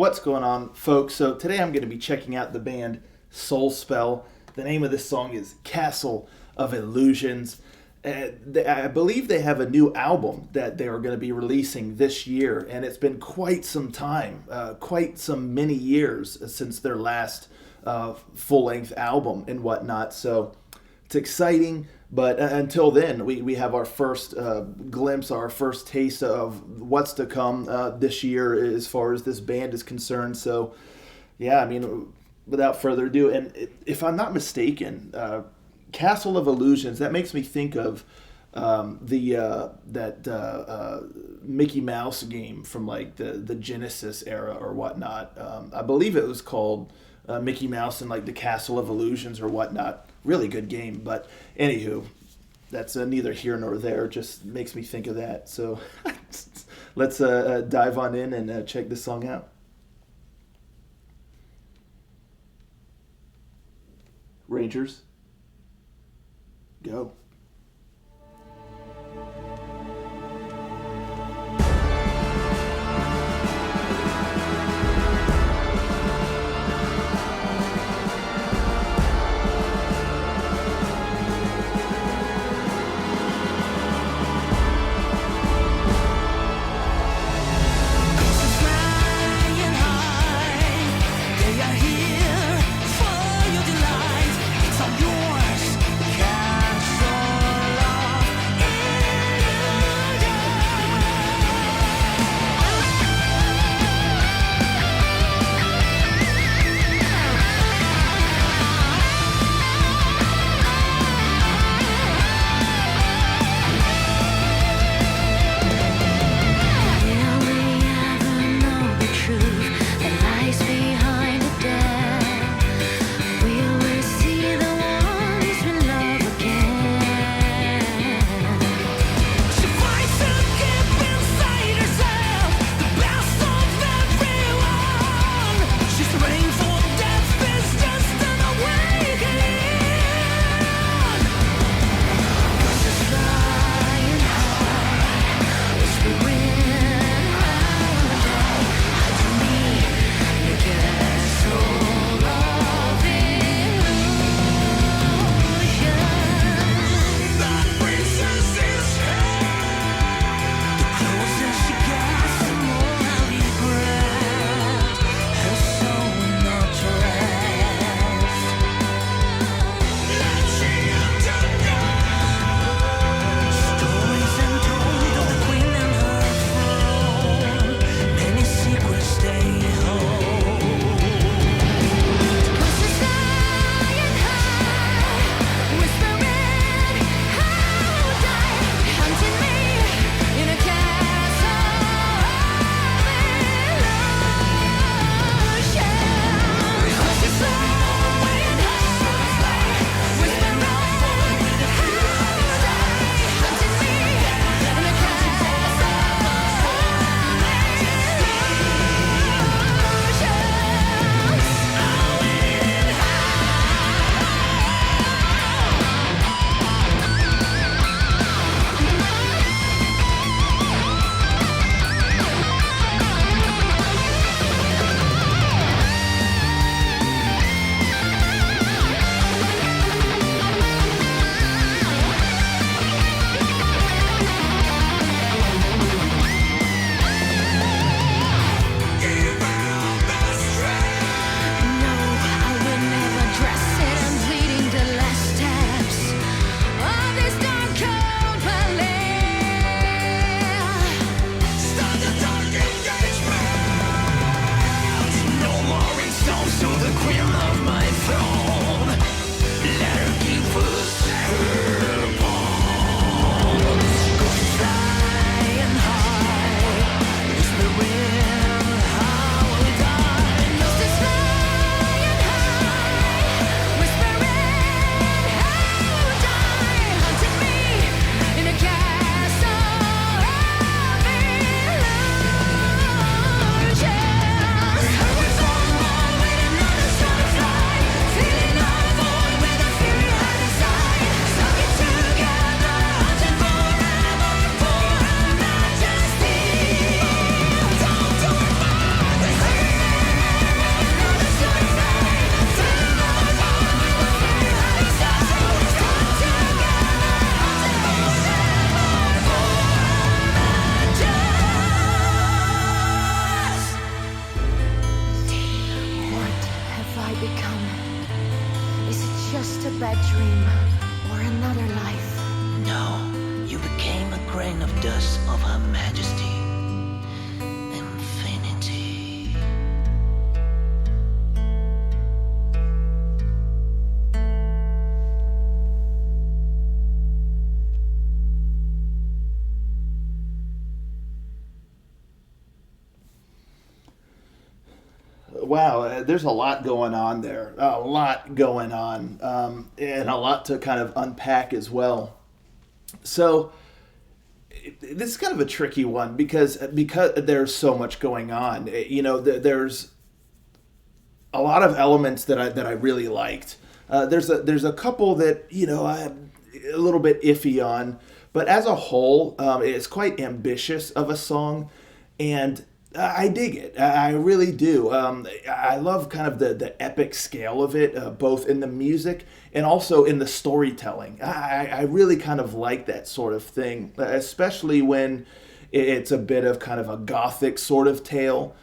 What's going on, folks? So today I'm going to be checking out the band Soulspell. The name of this song is Castle of Illusions. I believe they have a new album that they are going to be releasing this year, and it's been quite some time, quite some many years since their last full-length album and whatnot. So it's exciting, but until then, we have our first glimpse, our first taste of what's to come this year as far as this band is concerned. So, yeah, I mean, without further ado, and if I'm not mistaken, Castle of Illusions, that makes me think of that Mickey Mouse game from like the Genesis era or whatnot. I believe it was called Mickey Mouse and like the Castle of Illusions or whatnot. Really good game, but anywho, that's neither here nor there. Just makes me think of that. So let's dive on in and check this song out. Rangers, go. Yours, castle a bad dream or another life. No, you became a grain of dust of Her Majesty. Infinity. Wow, there's a lot going on there. A lot going on, and a lot to kind of unpack as well. So this is kind of a tricky one because there's so much going on. There's a lot of elements that I really liked. There's a couple that I'm a little bit iffy on, but as a whole, it's quite ambitious of a song, and I dig it. I really do. I love kind of the epic scale of it, both in the music and also in the storytelling. I really kind of like that sort of thing, especially when it's a bit of kind of a gothic sort of tale.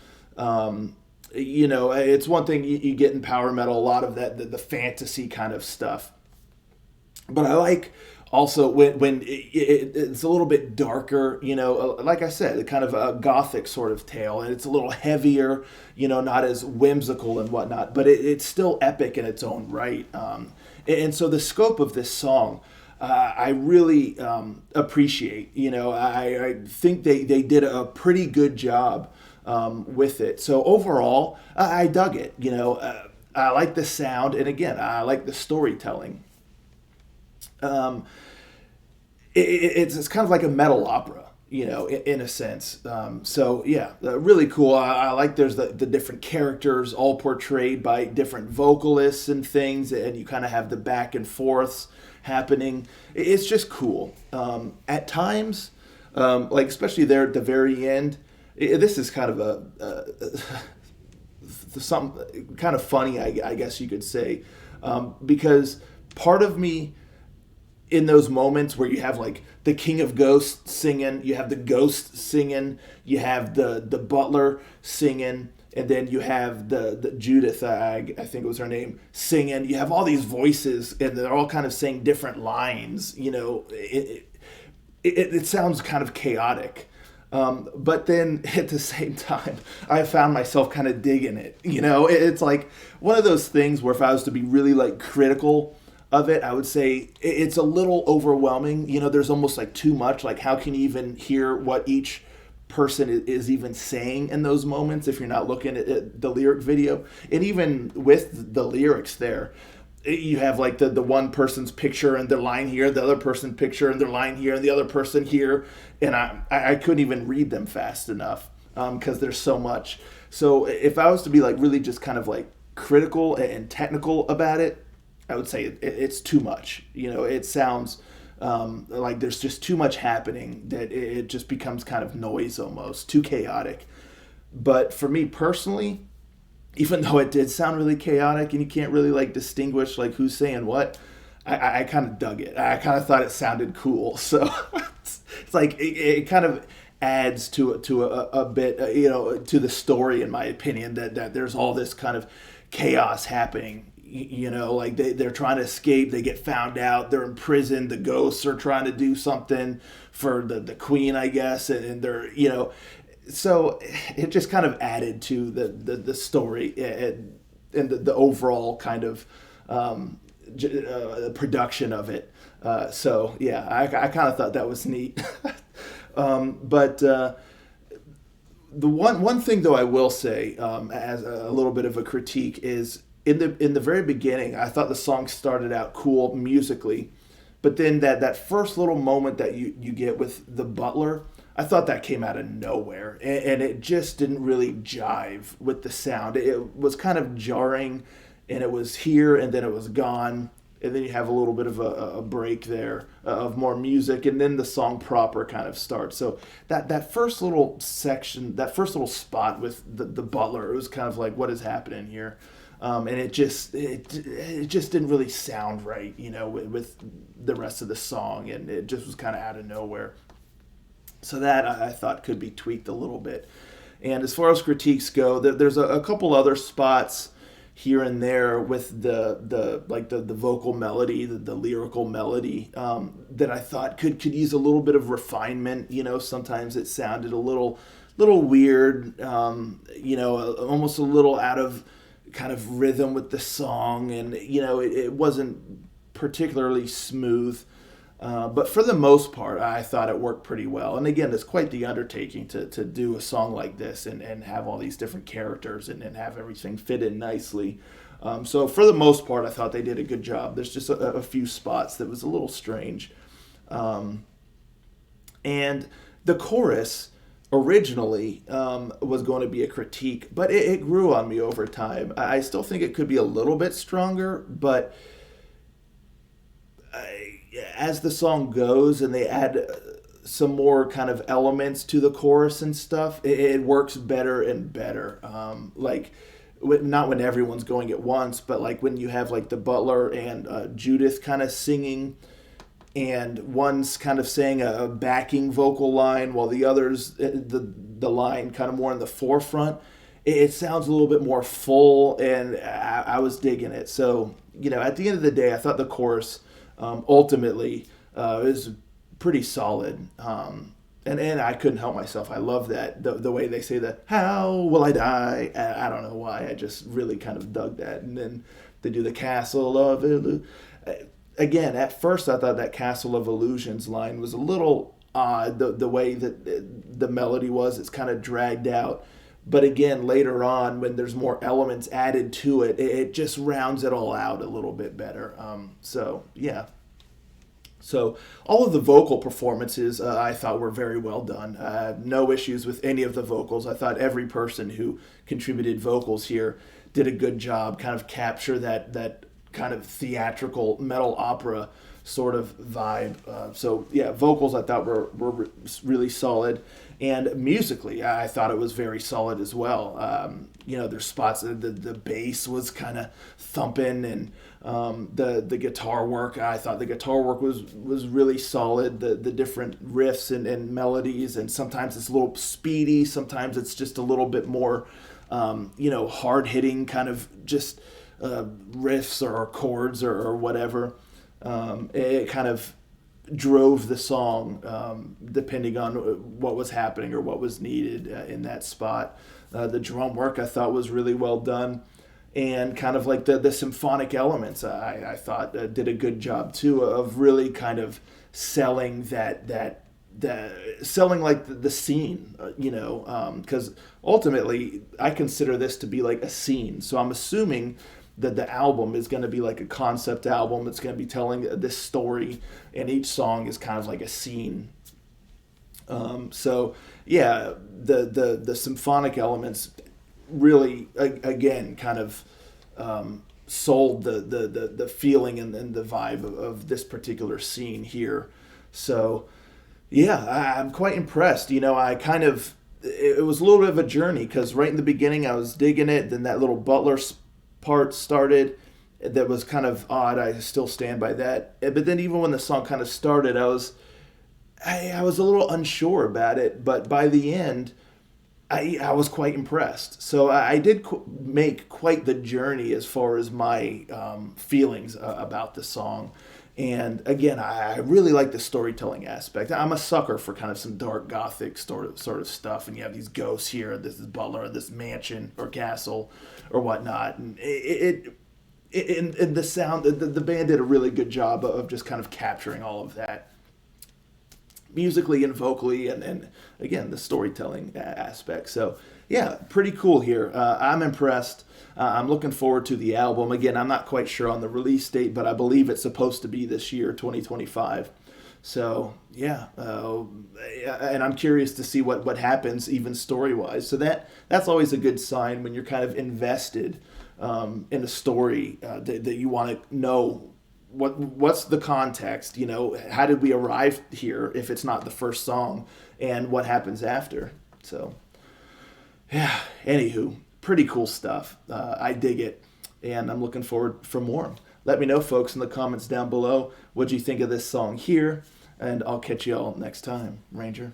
It's one thing you get in power metal, a lot of that, the fantasy kind of stuff. But I like also when it's a little bit darker, like I said, kind of a gothic sort of tale, and it's a little heavier, not as whimsical and whatnot, but it's still epic in its own right. And so the scope of this song, I really appreciate. I think they did a pretty good job with it. So overall, I dug it. I like the sound, and again, I like the storytelling. Um, it's kind of like a metal opera, in a sense. So yeah, really cool. I like there's the different characters all portrayed by different vocalists and things, and you kind of have the back and forths happening. It's just cool. At times, like especially there at the very end, this is kind of some kind of funny, I guess you could say, because part of me in those moments where you have like the King of Ghosts singing, you have the ghost singing, you have the butler singing, and then you have the Judith, I think it was her name, singing. You have all these voices, and they're all kind of saying different lines. It sounds kind of chaotic. But then at the same time, I found myself kind of digging it. It's like one of those things where if I was to be really like critical of it, I would say it's a little overwhelming. There's almost like too much. Like, how can you even hear what each person is even saying in those moments if you're not looking at the lyric video? And even with the lyrics there, you have like the one person's picture and their line here, the other person's picture and their line here, and the other person here, and I couldn't even read them fast enough because there's so much. So if I was to be like really just kind of like critical and technical about it, I would say it's too much. It sounds like there's just too much happening, that it just becomes kind of noise almost, too chaotic. But for me personally, even though it did sound really chaotic and you can't really like distinguish like who's saying what, I kind of dug it. I kind of thought it sounded cool. So it's like it kind of adds to a bit, to the story, in my opinion, that there's all this kind of chaos happening. Like they're trying to escape, they get found out, they're in prison, the ghosts are trying to do something for the queen, I guess, and they're, so it just kind of added to the story and the overall kind of production of it. So yeah, I kind of thought that was neat. But the one thing though I will say, as a little bit of a critique, is in the very beginning, I thought the song started out cool musically, but then that first little moment that you get with the butler, I thought that came out of nowhere, and it just didn't really jive with the sound. It was kind of jarring, and it was here and then it was gone, and then you have a little bit of a break there of more music, and then the song proper kind of starts. So that first little section, that first little spot with the butler, it was kind of like, what is happening here? And it just didn't really sound right, with the rest of the song, and it just was kind of out of nowhere. So that I thought could be tweaked a little bit. And as far as critiques go, there's a couple other spots here and there with the vocal melody, the lyrical melody, that I thought could use a little bit of refinement. Sometimes it sounded a little weird, almost a little out of kind of rhythm with the song, and it wasn't particularly smooth. But for the most part, I thought it worked pretty well. And again, it's quite the undertaking to do a song like this and have all these different characters and have everything fit in nicely. So for the most part, I thought they did a good job. There's just a few spots that was a little strange. And the chorus originally was going to be a critique, but it grew on me over time. I still think it could be a little bit stronger, but as the song goes and they add some more kind of elements to the chorus and stuff, it works better and better. Not when everyone's going at once, but like when you have like the butler and Judith kind of singing, and one's kind of saying a backing vocal line while the other's the line kind of more in the forefront. It sounds a little bit more full, and I was digging it. So at the end of the day, I thought the chorus ultimately is pretty solid, and I couldn't help myself. I love that the way they say that, how will I die? I don't know why, I just really kind of dug that. And then they do the castle of illusions. Again, at first I thought that castle of illusions line was a little odd, the way that the melody was. It's kind of dragged out. But again, later on, when there's more elements added to it, it just rounds it all out a little bit better. So all of the vocal performances I thought were very well done. No issues with any of the vocals. I thought every person who contributed vocals here did a good job, kind of capture that kind of theatrical metal opera sort of vibe. Vocals I thought were really solid. And musically, I thought it was very solid as well. There's spots that the bass was kind of thumping, and the guitar work. I thought the guitar work was really solid. The different riffs and melodies, and sometimes it's a little speedy. Sometimes it's just a little bit more, hard hitting kind of just riffs or chords or whatever. It kind of drove the song depending on what was happening or what was needed in that spot. The drum work I thought was really well done, and kind of like the symphonic elements I thought did a good job too of really kind of selling selling like the scene, because ultimately I consider this to be like a scene. So I'm assuming that the album is going to be like a concept album. It's going to be telling this story, and each song is kind of like a scene. The symphonic elements really, again, kind of sold the feeling and the vibe of this particular scene here. So I'm quite impressed. It was a little bit of a journey, because right in the beginning I was digging it, then that little butler part started that was kind of odd. I still stand by that. But then even when the song kind of started, I was a little unsure about it. But by the end, I was quite impressed. So I did make quite the journey as far as my feelings about the song. And again, I really like the storytelling aspect. I'm a sucker for kind of some dark gothic sort of stuff. And you have these ghosts here, this is butler, this mansion or castle or whatnot. And and the sound, the band did a really good job of just kind of capturing all of that musically and vocally, and again, the storytelling aspect. So pretty cool here. I'm impressed. I'm looking forward to the album. Again, I'm not quite sure on the release date, but I believe it's supposed to be this year, 2025. So and I'm curious to see what happens even story-wise. So that's always a good sign when you're kind of invested in a story that you want to know what's the context. How did we arrive here if it's not the first song, and what happens after. So anywho, pretty cool stuff. I dig it, and I'm looking forward for more. Let me know, folks, in the comments down below what you think of this song here, and I'll catch you all next time. Ranger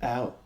out.